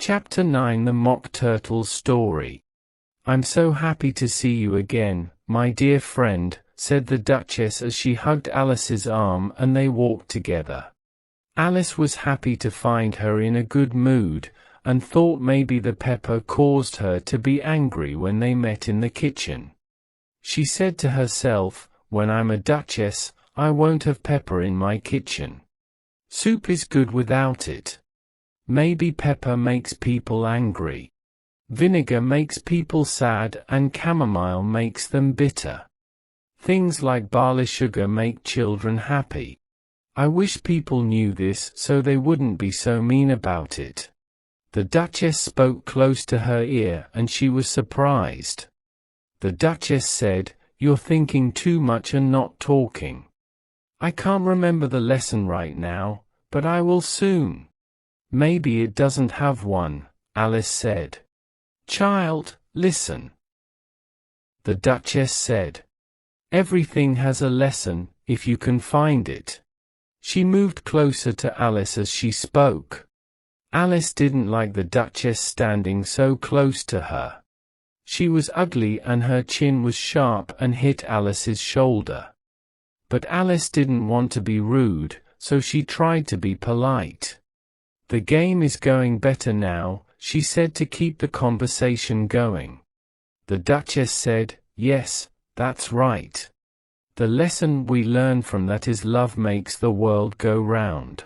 Chapter 9 The Mock Turtle's Story. "I'm so happy to see you again, my dear friend," said the Duchess as she hugged Alice's arm and they walked together. Alice was happy to find her in a good mood, and thought maybe the pepper caused her to be angry when they met in the kitchen. She said to herself, "When I'm a duchess, I won't have pepper in my kitchen. Soup is good without it. Maybe pepper makes people angry. Vinegar makes people sad and chamomile makes them bitter. Things like barley sugar make children happy. I wish people knew this so they wouldn't be so mean about it." The Duchess spoke close to her ear and she was surprised. The Duchess said, "You're thinking too much and not talking. I can't remember the lesson right now, but I will soon." "Maybe it doesn't have one," Alice said. "Child, listen," the Duchess said. "Everything has a lesson, if you can find it." She moved closer to Alice as she spoke. Alice didn't like the Duchess standing so close to her. She was ugly and her chin was sharp and hit Alice's shoulder. But Alice didn't want to be rude, so she tried to be polite. "The game is going better now," she said to keep the conversation going. The Duchess said, "Yes, that's right. The lesson we learn from that is love makes the world go round."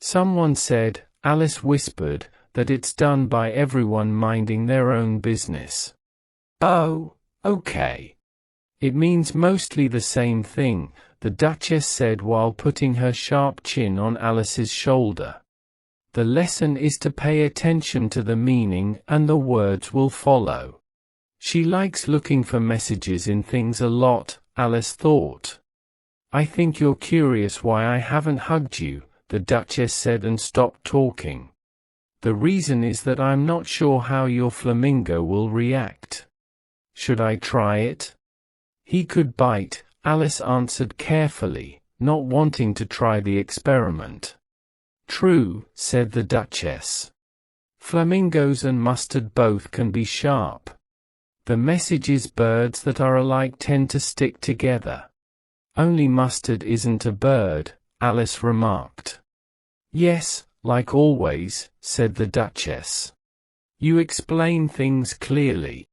Someone said, Alice whispered, "that it's done by everyone minding their own business." "Oh, okay. It means mostly the same thing," the Duchess said while putting her sharp chin on Alice's shoulder. "The lesson is to pay attention to the meaning and the words will follow." She likes looking for messages in things a lot, Alice thought. "I think you're curious why I haven't hugged you," the Duchess said and stopped talking. "The reason is that I'm not sure how your flamingo will react. Should I try it?" "He could bite," Alice answered carefully, not wanting to try the experiment. "True," said the Duchess. "Flamingos and mustard both can be sharp. The message is birds that are alike tend to stick together." "Only mustard isn't a bird," Alice remarked. "Yes, like always," said the Duchess. "You explain things clearly."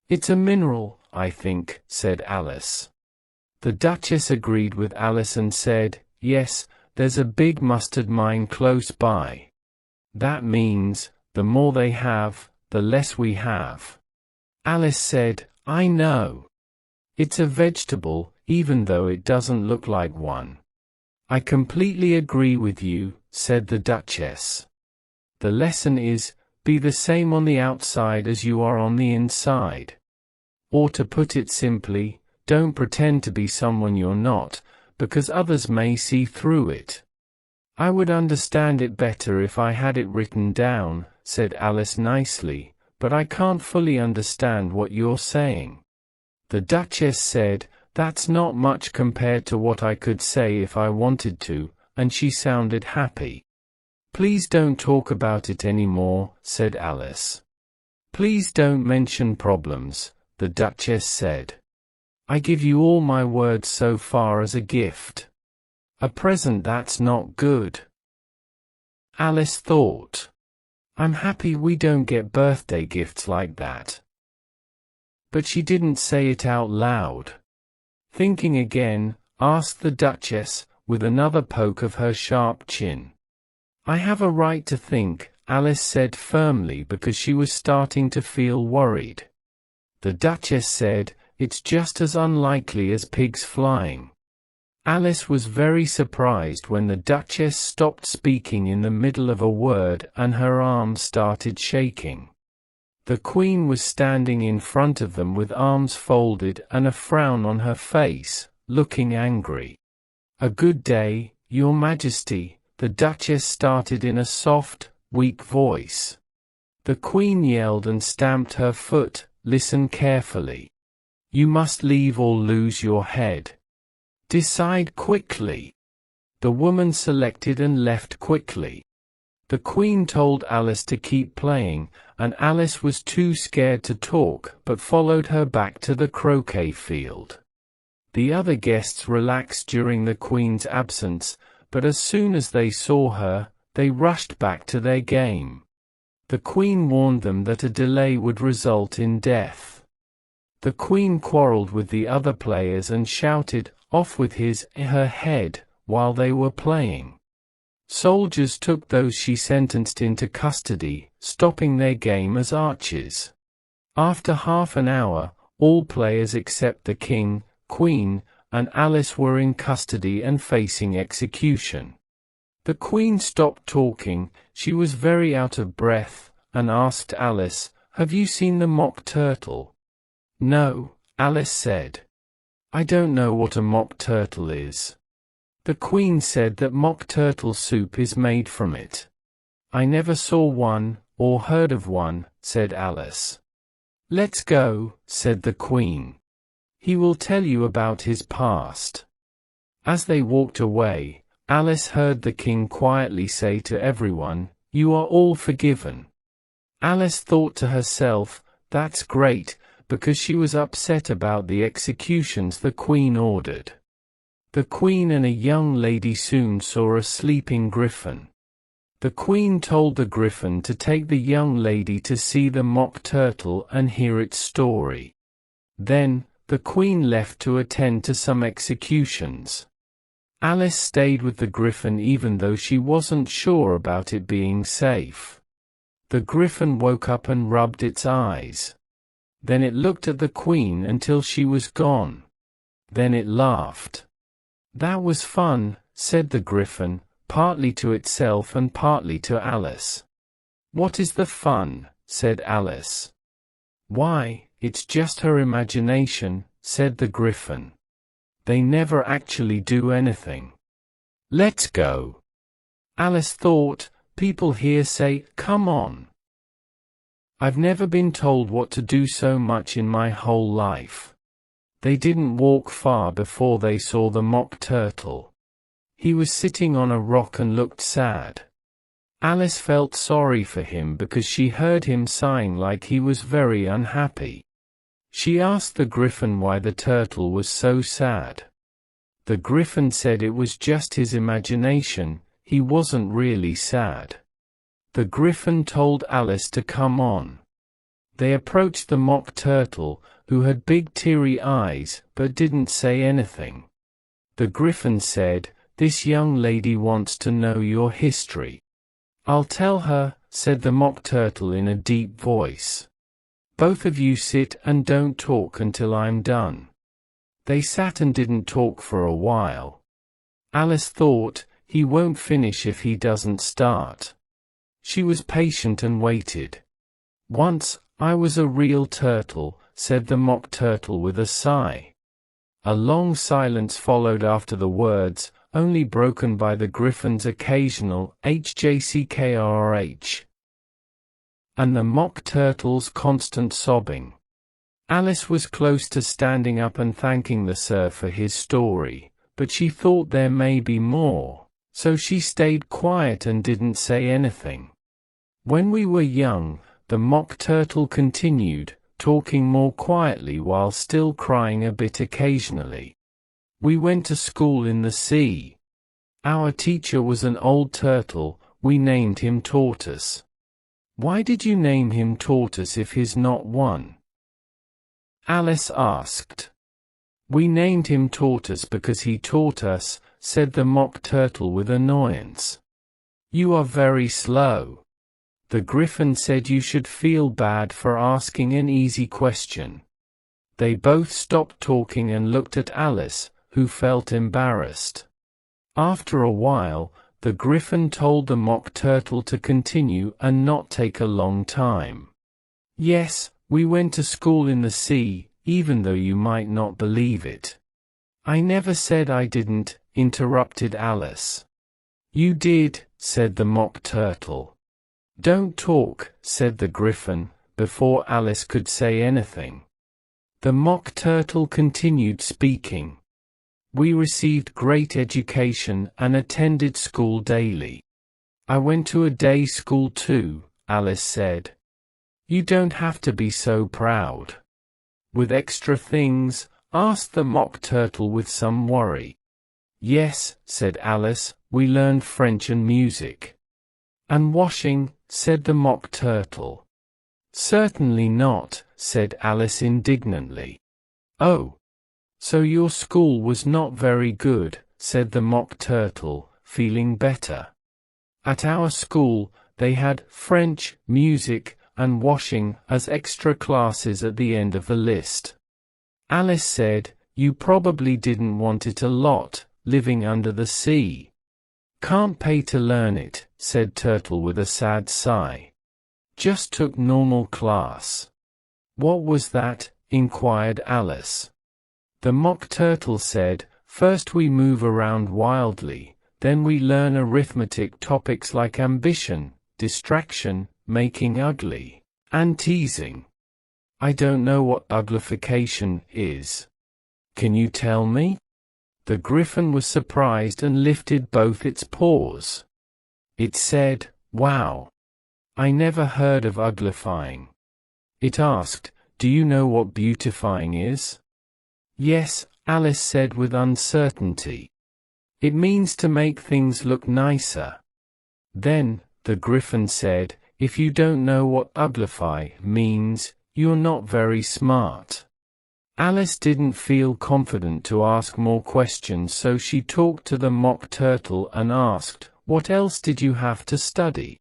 "It's a mineral, I think," said Alice. The Duchess agreed with Alice and said, "Yes, there's a big mustard mine close by. That means, the more they have, the less we have." Alice said, "I know. It's a vegetable, even though it doesn't look like one." "I completely agree with you," said the Duchess. "The lesson is, be the same on the outside as you are on the inside. Or to put it simply, don't pretend to be someone you're not, because others may see through it." "I would understand it better if I had it written down," said Alice nicely, "but I can't fully understand what you're saying." The Duchess said, "That's not much compared to what I could say if I wanted to," and she sounded happy. "Please don't talk about it anymore," said Alice. "Please don't mention problems," the Duchess said. "I give you all my words so far as a gift. A present that's not good." Alice thought, "I'm happy we don't get birthday gifts like that." But she didn't say it out loud. Thinking again, asked the Duchess, with another poke of her sharp chin. "I have a right to think," Alice said firmly because she was starting to feel worried. The Duchess said, "It's just as unlikely as pigs flying." Alice was very surprised when the Duchess stopped speaking in the middle of a word and her arms started shaking. The Queen was standing in front of them with arms folded and a frown on her face, looking angry. "A good day, Your Majesty," the Duchess started in a soft, weak voice. The Queen yelled and stamped her foot, "Listen carefully. You must leave or lose your head. Decide quickly." The woman selected and left quickly. The Queen told Alice to keep playing, and Alice was too scared to talk but followed her back to the croquet field. The other guests relaxed during the Queen's absence, but as soon as they saw her, they rushed back to their game. The Queen warned them that a delay would result in death. The Queen quarreled with the other players and shouted, "Off with her head," while they were playing. Soldiers took those she sentenced into custody, stopping their game as archers. After half an hour, all players except the King, Queen, and Alice were in custody and facing execution. The Queen stopped talking, she was very out of breath, and asked Alice, "Have you seen the Mock Turtle?" "No," Alice said. "I don't know what a mock turtle is." The Queen said that mock turtle soup is made from it. "I never saw one, or heard of one," said Alice. "Let's go," said the Queen. "He will tell you about his past." As they walked away, Alice heard the King quietly say to everyone, "You are all forgiven." Alice thought to herself, "That's great," because she was upset about the executions the Queen ordered. The Queen and a young lady soon saw a sleeping griffin. The Queen told the griffin to take the young lady to see the mock turtle and hear its story. Then, the Queen left to attend to some executions. Alice stayed with the griffin even though she wasn't sure about it being safe. The griffin woke up and rubbed its eyes. Then it looked at the Queen until she was gone. Then it laughed. "That was fun," said the griffin, partly to itself and partly to Alice. "What is the fun?" said Alice. "Why, it's just her imagination," said the griffin. "They never actually do anything. Let's go." Alice thought, "People here say, 'Come on.' I've never been told what to do so much in my whole life." They didn't walk far before they saw the mock turtle. He was sitting on a rock and looked sad. Alice felt sorry for him because she heard him sighing like he was very unhappy. She asked the griffin why the turtle was so sad. The griffin said it was just his imagination, he wasn't really sad. The griffin told Alice to come on. They approached the mock turtle, who had big teary eyes, but didn't say anything. The griffin said, "This young lady wants to know your history." "I'll tell her," said the mock turtle in a deep voice. "Both of you sit and don't talk until I'm done." They sat and didn't talk for a while. Alice thought, he won't finish if he doesn't start. She was patient and waited. "Once, I was a real turtle," said the mock turtle with a sigh. A long silence followed after the words, only broken by the griffin's occasional hjckrh and the mock turtle's constant sobbing. Alice was close to standing up and thanking the sir for his story, but she thought there may be more, so she stayed quiet and didn't say anything. "When we were young," the mock turtle continued, talking more quietly while still crying a bit occasionally, "we went to school in the sea. Our teacher was an old turtle, we named him Tortoise." "Why did you name him Tortoise if he's not one?" Alice asked. "We named him Tortoise because he taught us," said the mock turtle with annoyance. "You are very slow." The griffin said you should feel bad for asking an easy question. They both stopped talking and looked at Alice, who felt embarrassed. After a while, the griffin told the mock turtle to continue and not take a long time. "Yes, we went to school in the sea, even though you might not believe it." "I never said I didn't," interrupted Alice. "You did," said the mock turtle. "Don't talk," said the griffin, before Alice could say anything. The mock turtle continued speaking. "We received great education and attended school daily. I went to a day school too, Alice said. You don't have to be so proud. With extra things? Asked the Mock Turtle with some worry. Yes, said Alice, we learned French and music. And washing? Said the Mock Turtle. Certainly not, said Alice indignantly. Oh. So your school was not very good, said the Mock Turtle, feeling better. At our school, they had French, music, and washing as extra classes at the end of the list. Alice said, you probably didn't want it a lot, living under the sea. Can't pay to learn it, said Turtle with a sad sigh. Just took normal class. What was that? Inquired Alice. The Mock Turtle said, first we move around wildly, then we learn arithmetic topics like ambition, distraction, making ugly, and teasing. I don't know what uglification is. Can you tell me? The Griffin was surprised and lifted both its paws. It said, wow. I never heard of uglifying. It asked, do you know what beautifying is? Yes, Alice said with uncertainty. It means to make things look nicer. Then, the Griffin said, if you don't know what uglify means, you're not very smart. Alice didn't feel confident to ask more questions, so she talked to the Mock Turtle and asked, what else did you have to study?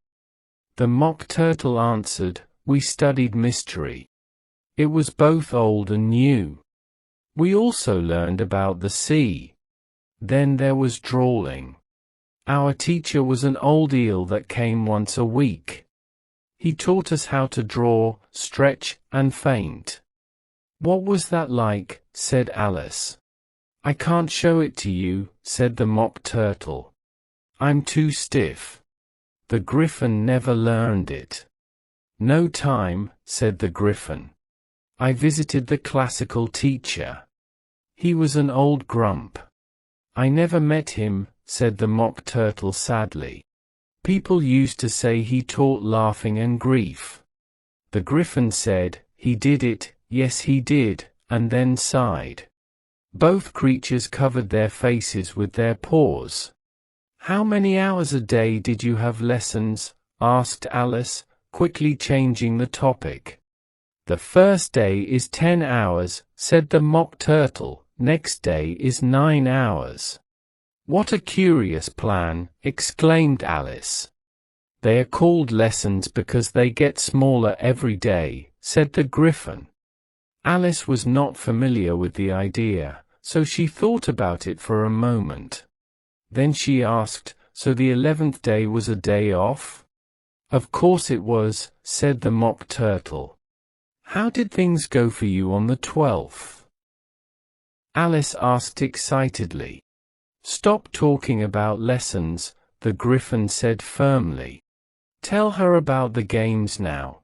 The Mock Turtle answered, we studied mystery. It was both old and new. We also learned about the sea. Then there was drawing. Our teacher was an old eel that came once a week. He taught us how to draw, stretch, and faint. What was that like? Said Alice. I can't show it to you, said the Mock Turtle. I'm too stiff. The Griffin never learned it. No time, said the Griffin. I visited the classical teacher. He was an old grump. I never met him, said the Mock Turtle sadly. People used to say he taught laughing and grief. The Griffin said, he did it, yes he did, and then sighed. Both creatures covered their faces with their paws. How many hours a day did you have lessons? Asked Alice, quickly changing the topic. The first day is 10 hours, said the Mock Turtle. Next day is 9 hours. What a curious plan, exclaimed Alice. They are called lessons because they get smaller every day, said the Griffin. Alice was not familiar with the idea, so she thought about it for a moment. Then she asked, so the 11th day was a day off? Of course it was, said the Mock Turtle. How did things go for you on the 12th? Alice asked excitedly. Stop talking about lessons, the Griffin said firmly. Tell her about the games now.